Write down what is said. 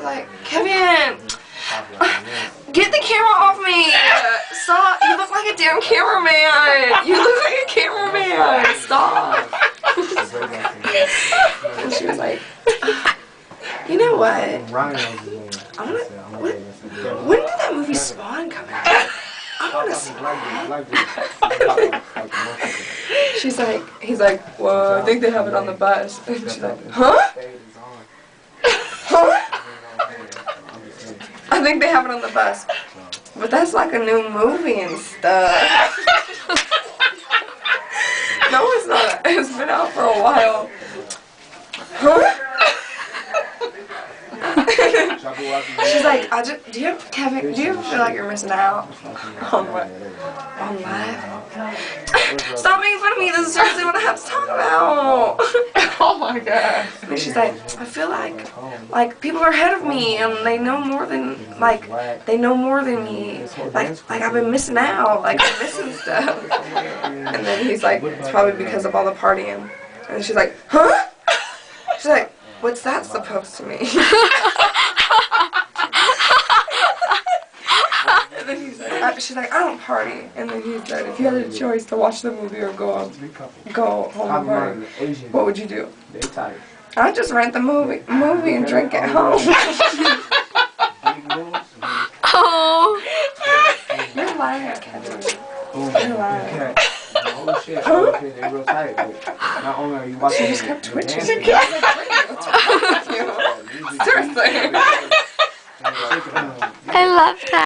like, Kevin, get the camera off me. Stop. You look like a damn cameraman. You look like a cameraman. Stop. And she was like, you know what? When did that movie Spawn come out? I want to see that. He's like, well, I think they have it on the bus. And she's like, huh? Huh? I think they have it on the bus. But that's like a new movie and stuff. No, it's not. It's been out for a while. Huh? She's like, do you ever feel like you're missing out on what? On life? Stop making fun of me. This is seriously what I have to talk about. Oh my god. And she's like, I feel like people are ahead of me and they know more than me. Like I've been missing out. Like I'm missing stuff. And then he's like, it's probably because of all the partying. And she's like, huh? She's like, what's that supposed to mean? And then she's like, I don't party. And then he said, if you had a choice to watch the movie or go home and party, what would you do? I'd just rent the movie and drink at home. Oh. You're lying, Kevin. You're lying. She just kept twitching. Seriously. I love that.